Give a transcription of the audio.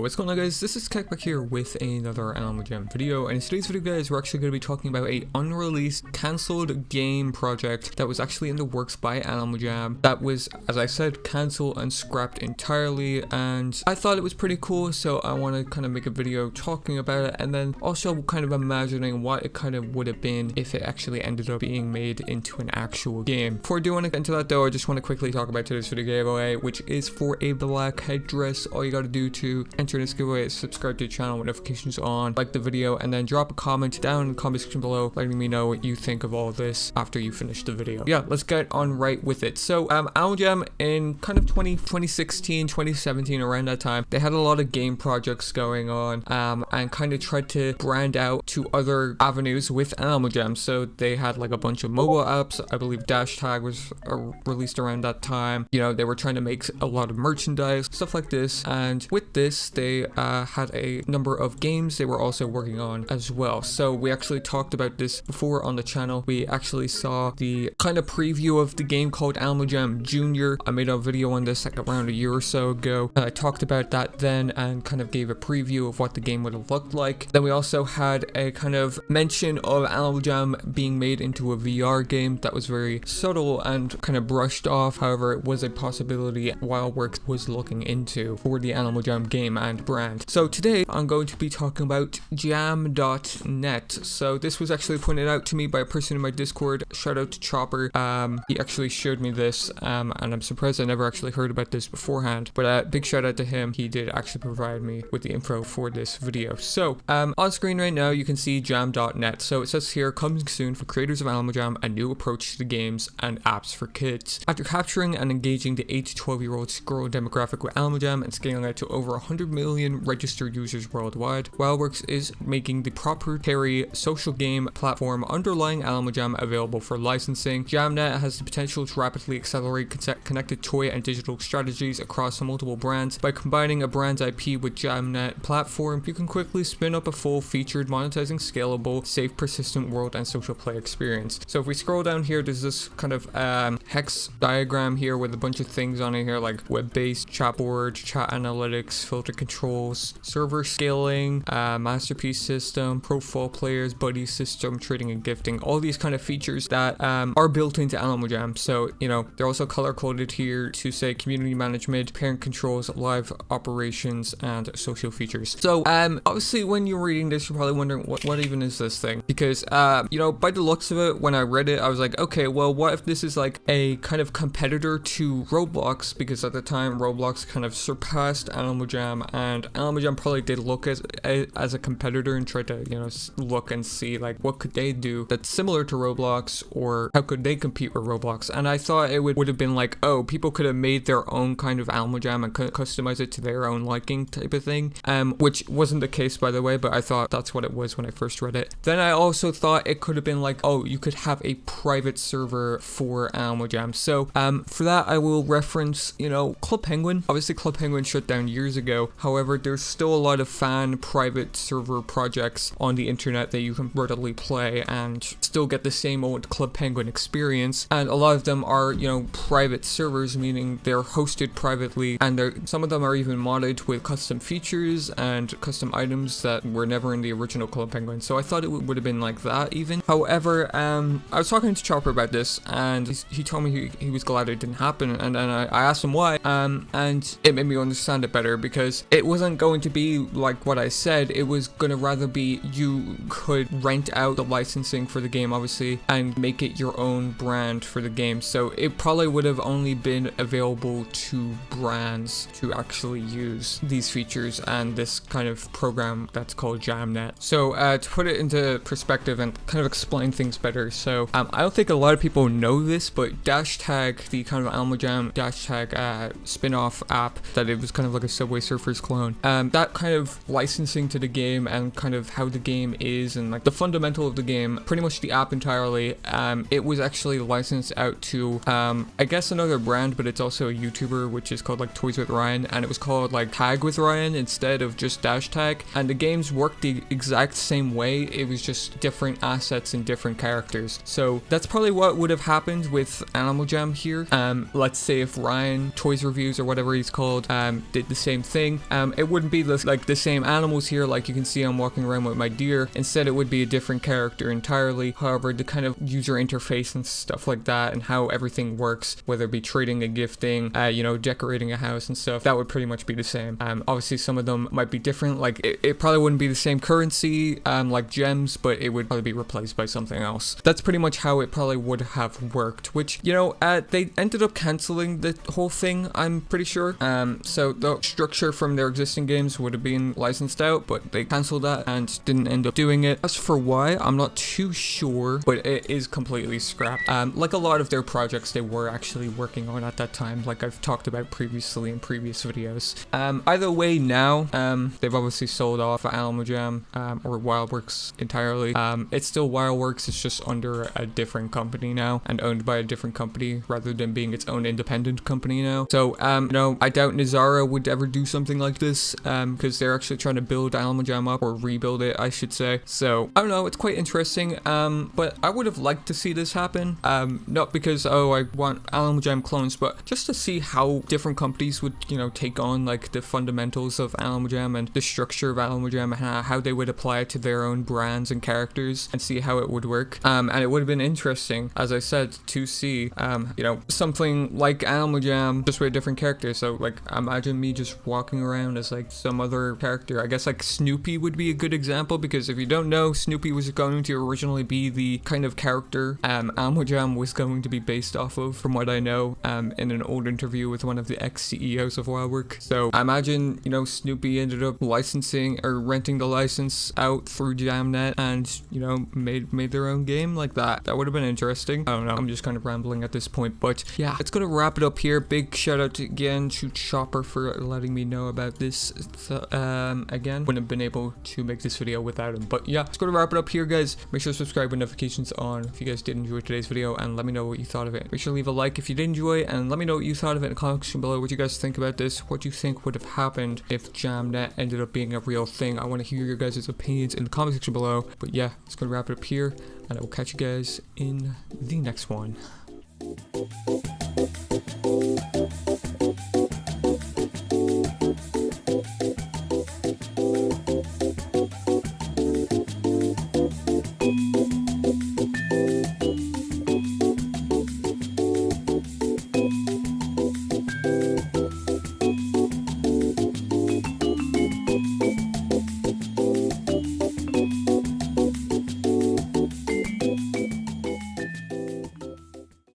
what's going on, guys? This is Keck back here with another Animal Jam video, and in today's video, guys, we're actually going to be talking about a unreleased, cancelled game project that was actually in the works by Animal Jam that was, as I said, cancelled and scrapped entirely, and I thought it was pretty cool, so I want to kind of make a video talking about it, and then also kind of imagining what it kind of would have been if it actually ended up being made into an actual game. Before I do want to get into that though, I just want to quickly talk about today's video giveaway, which is for a black headdress. All you got to do to enter this giveaway is subscribe to the channel with notifications on, like the video, and then drop a comment down in the comment section below letting me know what you think of all this after you finish the video. Yeah, let's get on right with it. So Animal Jam in kind of 2016, 2017, around that time, they had a lot of game projects going on and kind of tried to brand out to other avenues with Animal Jam. So they had like a bunch of mobile apps. I believe Dashtag was released around that time. You know, they were trying to make a lot of merchandise, stuff like this, and with this they had a number of games they were also working on as well. So we actually talked about this before on the channel. We actually saw the kind of preview of the game called Animal Jam Junior. I made a video on this like around a year or so ago. I talked about that then and kind of gave a preview of what the game would have looked like. Then we also had a kind of mention of Animal Jam being made into a VR game that was very subtle and kind of brushed off. However, it was a possibility Wildworks was looking into for the Animal Jam game and brand. So today I'm going to be talking about jam.net. So this was actually pointed out to me by a person in my Discord. Shout out to Chopper. He actually showed me this and I'm surprised I never actually heard about this beforehand, but big shout out to him. He did actually provide me with the info for this video. So on screen right now you can see jam.net. So it says here, coming soon for creators of Animal Jam, a new approach to the games and apps for kids. After capturing and engaging the 8 to 12 year old growing demographic with Animal Jam and scaling it to over 100 million registered users worldwide, Wildworks is making the proprietary social game platform underlying Animal Jam available for licensing. Jamnet has the potential to rapidly accelerate connected toy and digital strategies across multiple brands. By combining a brand's IP with Jamnet platform, you can quickly spin up a full-featured, monetizing, scalable, safe, persistent world and social play experience. So if we scroll down here, there's this kind of hex diagram here with a bunch of things on it here, like web-based, chat board, chat analytics, filter controls, server scaling, masterpiece system, profile players, buddy system, trading and gifting, all these kind of features that are built into Animal Jam. So, you know, they're also color coded here to say community management, parent controls, live operations, and social features. So, obviously when you're reading this, you're probably wondering what even is this thing? Because, you know, by the looks of it, when I read it, I was like, okay, well, what if this is like a kind of competitor to Roblox? Because at the time, Roblox kind of surpassed Animal Jam, and Animal Jam probably did look as a competitor and tried to, you know, look and see like what could they do that's similar to Roblox, or how could they compete with Roblox. And I thought it would have been like, oh, people could have made their own kind of Animal Jam and customize it to their own liking type of thing, which wasn't the case, by the way, but I thought that's what it was when I first read it. Then I also thought it could have been like, oh, you could have a private server for Animal Jam. So for that I will reference, you know, Club Penguin. Obviously Club Penguin shut down years ago. However, there's still a lot of fan private server projects on the internet that you can readily play and still get the same old Club Penguin experience. And a lot of them are, you know, private servers, meaning they're hosted privately, and some of them are even modded with custom features and custom items that were never in the original Club Penguin. So I thought it would have been like that even. However, I was talking to Chopper about this, and he told me he was glad it didn't happen, and then I asked him why, and it made me understand it better, because it wasn't going to be like what I said. It was going to rather be you could rent out the licensing for the game, obviously, and make it your own brand for the game. So it probably would have only been available to brands to actually use these features and this kind of program that's called Jamnet. So to put it into perspective and kind of explain things better, so I don't think a lot of people know this, but Dashtag, the kind of Animal Jam Dashtag spin-off app, that it was kind of like a Subway Surfers clone, that kind of licensing to the game and kind of how the game is and like the fundamental of the game, pretty much the app entirely, it was actually licensed out to I guess another brand, but it's also a YouTuber, which is called like Toys with Ryan, and it was called like Tag with Ryan instead of just Dashtag, and the games worked the exact same way. It was just different assets and different characters. So that's probably what would have happened with Animal Jam here. Let's say if Ryan Toys Reviews or whatever he's called did the same thing, It wouldn't be like the same animals here, like you can see I'm walking around with my deer. Instead, it would be a different character entirely. However, the kind of user interface and stuff like that, and how everything works, whether it be trading and gifting, you know, decorating a house and stuff, that would pretty much be the same. Obviously some of them might be different, like it probably wouldn't be the same currency, like gems, but it would probably be replaced by something else. That's pretty much how it probably would have worked, which, you know, they ended up canceling the whole thing, I'm pretty sure. So the structure from their existing games would have been licensed out, but they canceled that and didn't end up doing it. As for why, I'm not too sure, but it is completely scrapped. Like a lot of their projects they were actually working on at that time, like I've talked about previously in previous videos. Either way now, they've obviously sold off Alamo Jam, or Wildworks entirely. It's still Wildworks, it's just under a different company now and owned by a different company rather than being its own independent company now. So, you know, I doubt Nizara would ever do something like this, because they're actually trying to build Alamo Jam up, or rebuild it, I should say. So, I don't know, it's quite interesting, but I would have liked to see this happen, not because, oh, I want Alamo Jam clones, but just to see how different companies would, you know, take on, like, the fundamentals of Alamo Jam and the structure of Alamo Jam, and how they would apply it to their own brands and characters, and see how it would work. And it would have been interesting, as I said, to see, you know, something like Alamo Jam, just with different characters. So, like, imagine me just walking around as, like, some other character. I guess, like, Snoopy would be a good example, because if you don't know, Snoopy was going to originally be the kind of character Alamo Jam was going to be based off of, from what I know, in an old interview with one of the ex-CEOs of Wildwork. So, I imagine, you know, Snoopy ended up licensing or renting the license out through Jamnet and, you know, made their own game like that. That would have been interesting. I don't know, I'm just kind of rambling at this point, but yeah, it's gonna wrap it up here. Big shout out again to Chopper for letting me know about this. Again, wouldn't have been able to make this video without him, but yeah, it's gonna wrap it up here, guys. Make sure to subscribe with notifications on if you guys did enjoy today's video, and let me know what you thought of it. Make sure to leave a like if you did enjoy it, and let me know what you thought of it in the comment section below. What you guys think about this? What do you think would have happened if Jamnet ended up being a real thing? I want to hear your guys' opinions in the comment section below. But yeah, it's gonna wrap it up here, and I will catch you guys in the next one.